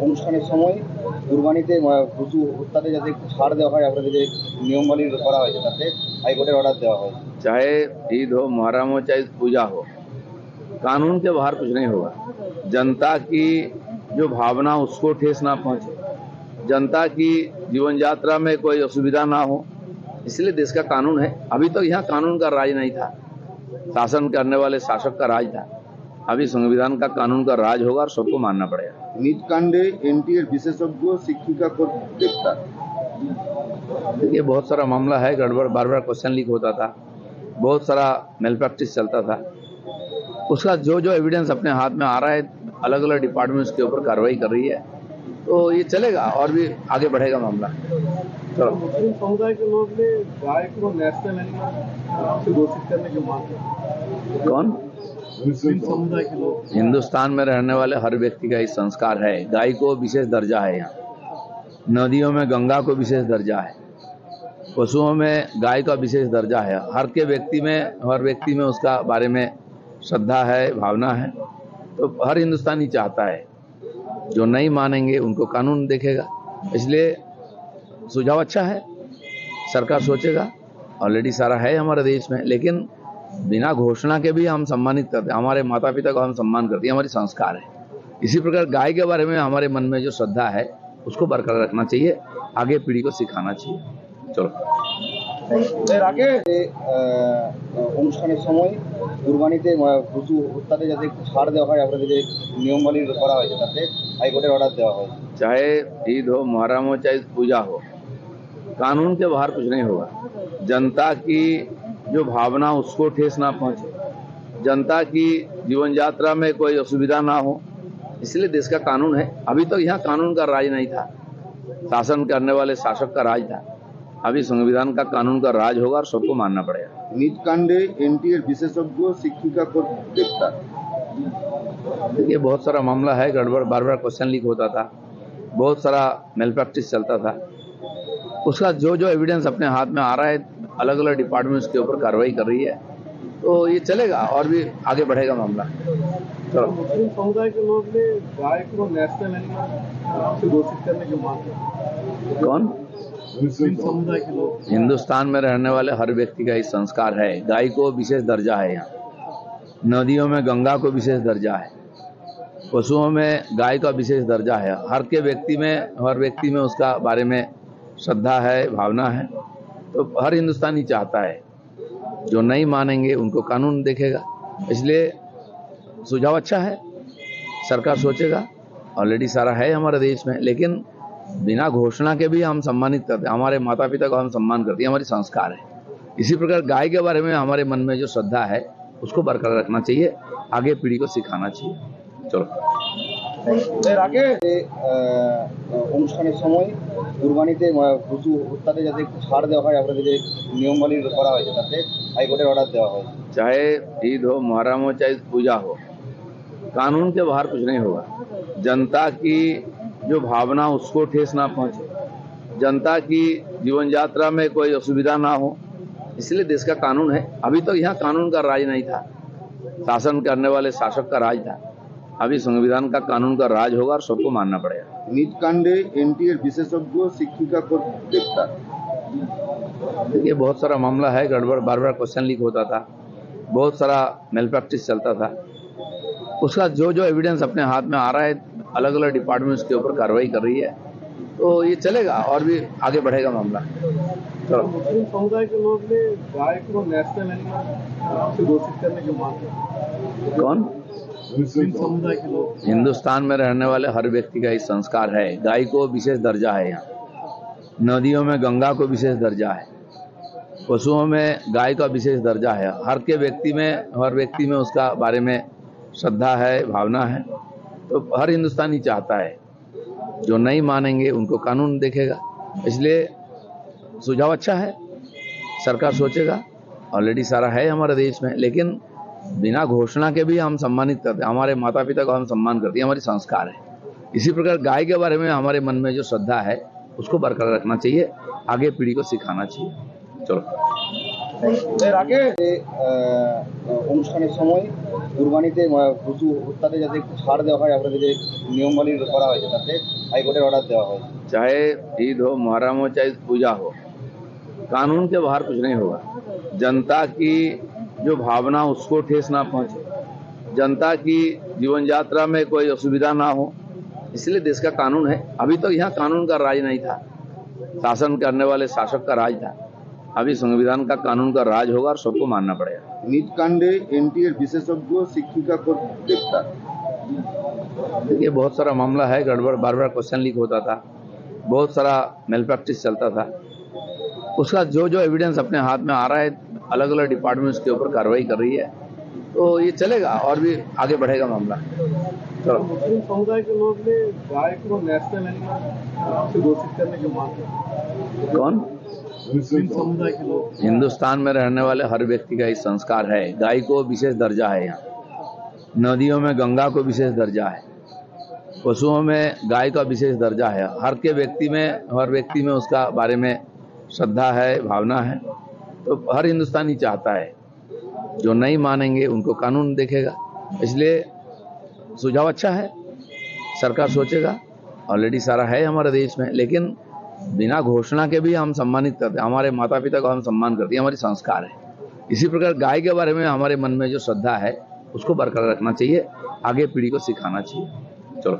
অনুষ্ঠানের সময় কুরবানিতে পশু হত্যাতে যাতে একটু ছাড় দেওয়া হয়, আপনাদের যে নিয়মাবলী করা হয়েছে তাতে হাইকোর্টের অর্ডার দেওয়া হয়। चाहे ईद हो, मुहर्रम हो, चाहे पूजा हो, कानून के बाहर कुछ नहीं होगा। जनता की जो भावना उसको ठेस ना पहुंचे, जनता की जीवन यात्रा में कोई असुविधा ना हो, इसलिए देश का कानून है। अभी तक यहाँ कानून का राज नहीं था, शासन करने वाले शासक का राज था। अभी संविधान का कानून का राज होगा और सबको मानना पड़ेगा। নিজ কাণ্ডে এনটিএর বিশেষজ্ঞ শিক্ষিকা को গ্রেপ্তার। देखिए, बहुत सारा मामला है, गड़बड़, बार बार क्वेश्चन लीक होता था, बहुत सारा मेल प्रैक्टिस चलता था। उसका जो जो एविडेंस अपने हाथ में आ रहा है, अलग अलग डिपार्टमेंट उसके ऊपर कार्रवाई कर रही है, तो ये चलेगा और भी आगे बढ़ेगा मामला। चलो, मुस्लिम समुदाय के लोग ने गाय को नेशनल एनिमल से घोषित करने की मांग की। कौन? मुस्लिम समुदाय के लोग। हिंदुस्तान में रहने वाले हर व्यक्ति का ही संस्कार है। गाय को विशेष दर्जा है, यहाँ नदियों में गंगा को विशेष दर्जा है, पशुओं में गाय का विशेष दर्जा है। हर व्यक्ति में उसका बारे में श्रद्धा है, भावना है। तो हर हिंदुस्तानी चाहता है, जो नहीं मानेंगे उनको कानून देखेगा। इसलिए सुझाव अच्छा है, सरकार सोचेगा। ऑलरेडी सारा है हमारे देश में, लेकिन बिना घोषणा के भी हम सम्मानित करते हैं। हमारे माता पिता को हम सम्मान करते हैं, हमारी संस्कार है। इसी प्रकार गाय के बारे में हमारे मन में जो श्रद्धा है उसको बरकरार रखना चाहिए, आगे पीढ़ी को सिखाना चाहिए। चलो, এর আগে অনুষ্ঠানের সময় কুরবানিতে পশু হত্যাতে যাতে একটু ছাড় দেওয়া হয়, আপনাদের যে নিয়মাবলী করা হয়েছে তাতে হাইকোর্টের অর্ডার দেওয়া হয়। चाहे ईद हो, मुहर्रम हो, चाहे पूजा हो, कानून के बाहर कुछ नहीं होगा। जनता की जो भावना उसको ठेस ना पहुंचे, जनता की जीवन यात्रा में कोई असुविधा ना हो, इसलिए देश का कानून है। अभी तक यहाँ कानून का राज नहीं था, शासन करने वाले शासक का राज था। अभी संविधान का कानून का राज होगा और सबको मानना पड़ेगा। নিজ কাণ্ডে এনটিএর বিশেষজ্ঞ শিক্ষিকা को গ্রেপ্তার। देखिए, बहुत सारा मामला है, गड़बड़, बार बार क्वेश्चन लीक होता था, बहुत सारा मेल प्रैक्टिस चलता था। उसका जो जो एविडेंस अपने हाथ में आ रहा है, अलग अलग डिपार्टमेंट उसके ऊपर कार्रवाई कर रही है, तो ये चलेगा और भी आगे बढ़ेगा मामला। चलो, मुस्लिम समुदाय के लोग ने गाय को नेशनल एनिमल से घोषित करने की मांग की। कौन? मुस्लिम समुदाय के लोग। हिंदुस्तान में रहने वाले हर व्यक्ति का ही संस्कार है। गाय को विशेष दर्जा है, यहाँ नदियों में गंगा को विशेष दर्जा है, पशुओं में गाय का विशेष दर्जा है। हर व्यक्ति में उसका बारे में श्रद्धा है, भावना है। तो हर हिंदुस्तानी चाहता है, जो नहीं मानेंगे उनको कानून देखेगा। इसलिए सुझाव अच्छा है, सरकार सोचेगा। ऑलरेडी सारा है हमारे देश में, लेकिन बिना घोषणा के भी हम सम्मानित करते हैं। हमारे माता पिता को हम सम्मान करते हैं, हमारी संस्कार है। इसी प्रकार गाय के बारे में हमारे मन में जो श्रद्धा है उसको बरकरार रखना चाहिए, आगे पीढ़ी को सिखाना चाहिए। चलो, এর আগে অনুষ্ঠানের সময় কুরবানিতে পশু হত্যাতে যাতে একটু ছাড় দেওয়া হয়, আপনাদের যে নিয়মাবলী করা হয়েছে তাতে হাইকোর্টের অর্ডার দেওয়া হয়। चाहे ईद हो, मुहर्रम हो, चाहे पूजा हो, कानून के बाहर कुछ नहीं होगा। जनता की जो भावना उसको ठेस ना पहुंचे, जनता की जीवन यात्रा में कोई असुविधा ना हो, इसलिए देश का कानून है। अभी तक यहाँ कानून का राज नहीं था, शासन करने वाले शासक का राज था। अभी संविधान का कानून का राज होगा और सबको मानना पड़ेगा। নিজ কাণ্ডে এনটিএর বিশেষজ্ঞ শিক্ষিকা को গ্রেপ্তার। देखिए, बहुत सारा मामला है, गड़बड़, बार बार क्वेश्चन लीक होता था, बहुत सारा मेल प्रैक्टिस चलता था। उसका जो जो एविडेंस अपने हाथ में आ रहा है, अलग अलग डिपार्टमेंट उसके ऊपर कार्रवाई कर रही है, तो ये चलेगा और भी आगे बढ़ेगा मामला। चलो, मुस्लिम समुदाय के लोग ने गाय को नेशनल एनिमल से घोषित करने की मांग की। कौन? मुस्लिम समुदाय के लोग। हिंदुस्तान में रहने वाले हर व्यक्ति का ही संस्कार है। गाय को विशेष दर्जा है, यहाँ नदियों में गंगा को विशेष दर्जा है, पशुओं में गाय का विशेष दर्जा है। हर व्यक्ति में उसका बारे में श्रद्धा है, भावना है। तो हर हिंदुस्तानी चाहता है, जो नहीं मानेंगे उनको कानून देखेगा। इसलिए सुझाव अच्छा है, सरकार सोचेगा। ऑलरेडी सारा है हमारे देश में, लेकिन बिना घोषणा के भी हम सम्मानित करते हैं। हमारे माता पिता को हम सम्मान करते हैं, हमारी संस्कार है। इसी प्रकार गाय के बारे में हमारे मन में जो श्रद्धा है उसको बरकरार रखना चाहिए, आगे पीढ़ी को सिखाना चाहिए। चलो, এর আগে অনুষ্ঠানের সময় কুরবানিতে পশু হত্যাতে যাতে একটু ছাড় দেওয়া হয় আপনাদের যে নিয়মাবলী করা হয়েছে তাতে হাইকোর্টের অর্ডার দেওয়া হয়। चाहे ईद हो, मुहर्रम हो, चाहे पूजा हो, कानून के बाहर कुछ नहीं होगा। जनता की जो भावना उसको ठेस ना पहुंचे, जनता की जीवन यात्रा में कोई असुविधा ना हो, इसलिए देश का कानून है। अभी तक यहाँ कानून का राज नहीं था, शासन करने वाले शासक का राज था। अभी संविधान का कानून का राज होगा और सबको मानना पड़ेगा। নিটকাণ্ডে এনটিএর বিশেষজ্ঞ শিক্ষিকা को গ্রেপ্তার। देखिए बहुत सारा मामला है, गड़बड़, बार बार क्वेश्चन लीक होता था, बहुत सारा मेल प्रैक्टिस चलता था। उसका जो जो एविडेंस अपने हाथ में आ रहा है, अलग अलग डिपार्टमेंट उसके ऊपर कार्रवाई कर रही है, तो ये चलेगा और भी आगे बढ़ेगा मामला। चलो। मुस्लिम समुदाय के लोग ने गाय को नेशनल एनिमल नाम से घोषित करने की मांग की। कौन? मुस्लिम समुदाय के लोग हिंदुस्तान में रहने वाले हर व्यक्ति का ये संस्कार है। गाय को विशेष दर्जा है यहाँ, नदियों में गंगा को विशेष दर्जा है, पशुओं में गाय का विशेष दर्जा है। हर व्यक्ति में उसका बारे में श्रद्धा है, भावना है। तो हर हिंदुस्तानी चाहता है, जो नहीं मानेंगे उनको कानून देखेगा। इसलिए सुझाव अच्छा है, सरकार सोचेगा। ऑलरेडी सारा है हमारे देश में, लेकिन बिना घोषणा के भी हम सम्मानित करते हैं। हमारे माता पिता को हम सम्मान करते हैं, हमारी संस्कार है। इसी प्रकार गाय के बारे में हमारे मन में जो श्रद्धा है उसको बरकरार रखना चाहिए, आगे पीढ़ी को सिखाना चाहिए। चलो।